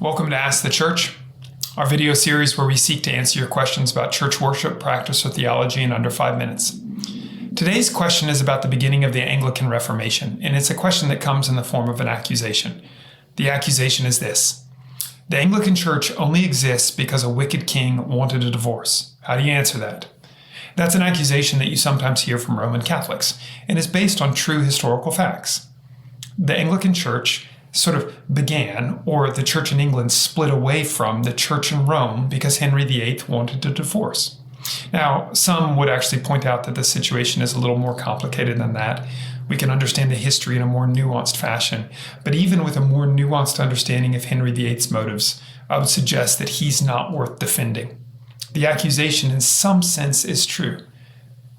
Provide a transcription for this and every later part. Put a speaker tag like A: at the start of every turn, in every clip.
A: Welcome to Ask the Church, our video series where we seek to answer your questions about church worship, practice, or theology in under 5 minutes. Today's question is about the beginning of the Anglican Reformation, and it's a question that comes in the form of an accusation. The accusation is this: the Anglican Church only exists because a wicked king wanted a divorce. How do you answer that? That's an accusation that you sometimes hear from Roman Catholics, and is based on true historical facts. The Anglican Church sort of began, or the church in England split away from the church in Rome because Henry VIII wanted a divorce. Now, some would actually point out that the situation is a little more complicated than that. We can understand the history in a more nuanced fashion. But even with a more nuanced understanding of Henry VIII's motives, I would suggest that he's not worth defending. The accusation in some sense is true.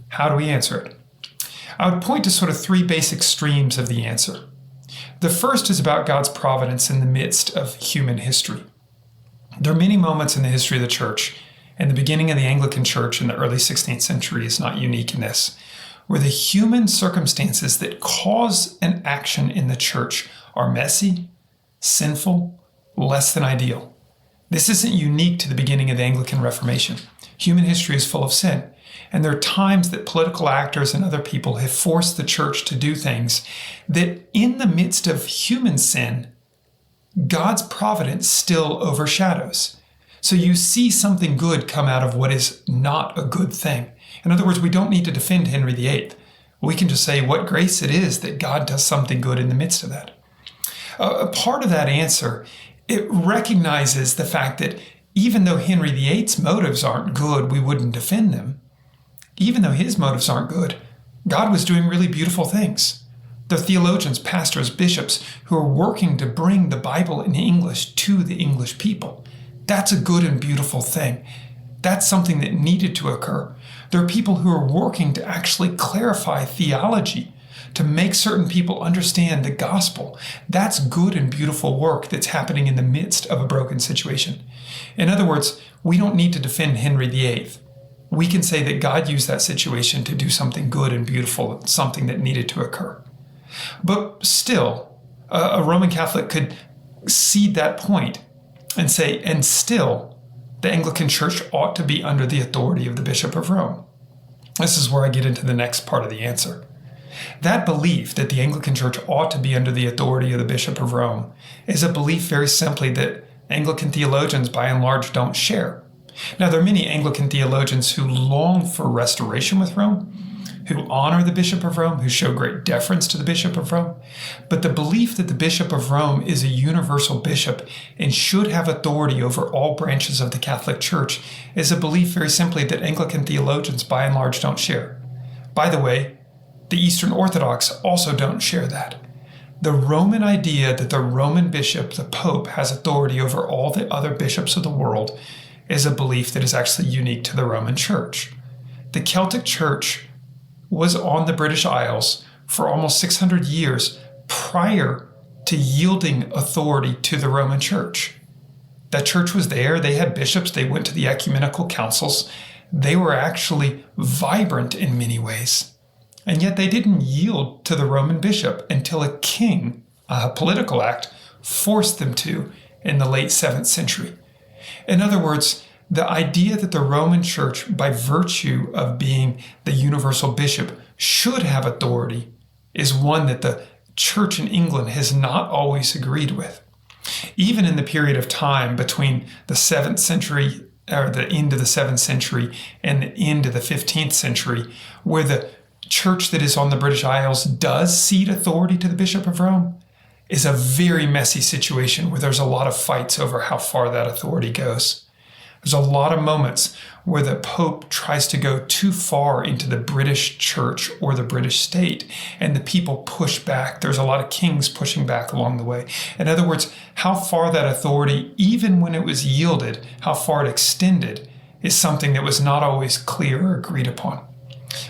A: How do we answer it? I would point to sort of three basic streams of the answer. The first is about God's providence in the midst of human history. There are many moments in the history of the church, and the beginning of the Anglican Church in the early 16th century is not unique in this, where the human circumstances that cause an action in the church are messy, sinful, less than ideal. This isn't unique to the beginning of the Anglican Reformation. Human history is full of sin, and there are times that political actors and other people have forced the church to do things that in the midst of human sin, God's providence still overshadows. So you see something good come out of what is not a good thing. In other words, we don't need to defend Henry VIII. We can just say what grace it is that God does something good in the midst of that. A part of that answer, it recognizes the fact that even though Henry VIII's motives aren't good, we wouldn't defend them. Even though his motives aren't good, God was doing really beautiful things. There are theologians, pastors, bishops who are working to bring the Bible in English to the English people. That's a good and beautiful thing. That's something that needed to occur. There are people who are working to actually clarify theology, to make certain people understand the gospel. That's good and beautiful work that's happening in the midst of a broken situation. In other words, we don't need to defend Henry VIII. We can say that God used that situation to do something good and beautiful, something that needed to occur. But still, a Roman Catholic could cede that point and say, and still, the Anglican Church ought to be under the authority of the Bishop of Rome. This is where I get into the next part of the answer. That belief that the Anglican Church ought to be under the authority of the Bishop of Rome is a belief very simply that Anglican theologians by and large don't share. Now, there are many Anglican theologians who long for restoration with Rome, who honor the Bishop of Rome, who show great deference to the Bishop of Rome. But the belief that the Bishop of Rome is a universal bishop and should have authority over all branches of the Catholic Church is a belief very simply that Anglican theologians by and large don't share. By the way, the Eastern Orthodox also don't share that. The Roman idea that the Roman bishop, the Pope, has authority over all the other bishops of the world is a belief that is actually unique to the Roman Church. The Celtic Church was on the British Isles for almost 600 years prior to yielding authority to the Roman Church. That church was there, they had bishops, they went to the ecumenical councils, they were actually vibrant in many ways. And yet they didn't yield to the Roman bishop until a king, a political act, forced them to in the late 7th century. In other words, the idea that the Roman Church, by virtue of being the universal bishop, should have authority is one that the church in England has not always agreed with. Even in the period of time between the 7th century, or the end of the 7th century, and the end of the 15th century, where the church that is on the British Isles does cede authority to the Bishop of Rome, is a very messy situation where there's a lot of fights over how far that authority goes. There's a lot of moments where the Pope tries to go too far into the British church or the British state, and the people push back. There's a lot of kings pushing back along the way. In other words, how far that authority, even when it was yielded, how far it extended, is something that was not always clear or agreed upon.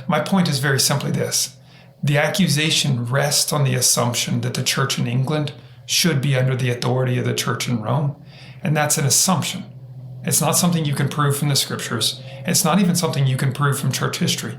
A: My point is very simply this. The accusation rests on the assumption that the church in England should be under the authority of the church in Rome, and that's an assumption. It's not something you can prove from the scriptures. It's not even something you can prove from church history.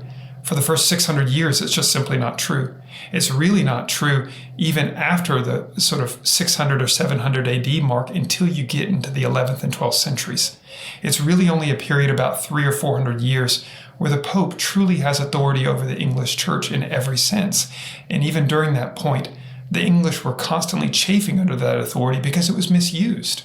A: For the first 600 years, it's just simply not true. It's really not true even after the sort of 600 or 700 AD mark until you get into the 11th and 12th centuries. It's really only a period about 300 or 400 years where the Pope truly has authority over the English Church in every sense. And even during that point, the English were constantly chafing under that authority because it was misused.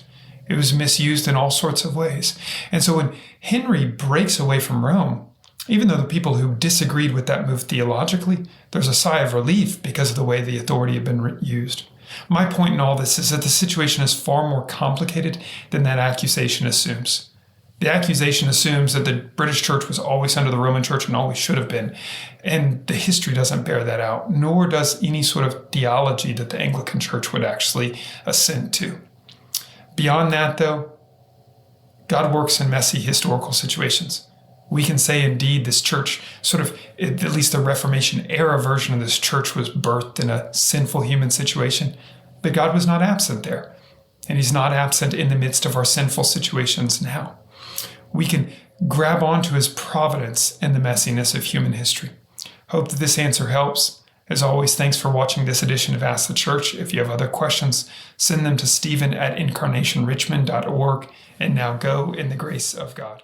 A: It was misused in all sorts of ways. And so when Henry breaks away from Rome, even though the people who disagreed with that move theologically, there's a sigh of relief because of the way the authority had been used. My point in all this is that the situation is far more complicated than that accusation assumes. The accusation assumes that the British Church was always under the Roman Church and always should have been. And the history doesn't bear that out, nor does any sort of theology that the Anglican Church would actually assent to. Beyond that, though, God works in messy historical situations. We can say, indeed, this church, sort of, at least the Reformation era version of this church, was birthed in a sinful human situation. But God was not absent there. And he's not absent in the midst of our sinful situations now. We can grab onto his providence in the messiness of human history. Hope that this answer helps. As always, thanks for watching this edition of Ask the Church. If you have other questions, send them to Stephen@incarnationrichmond.org. And now go in the grace of God.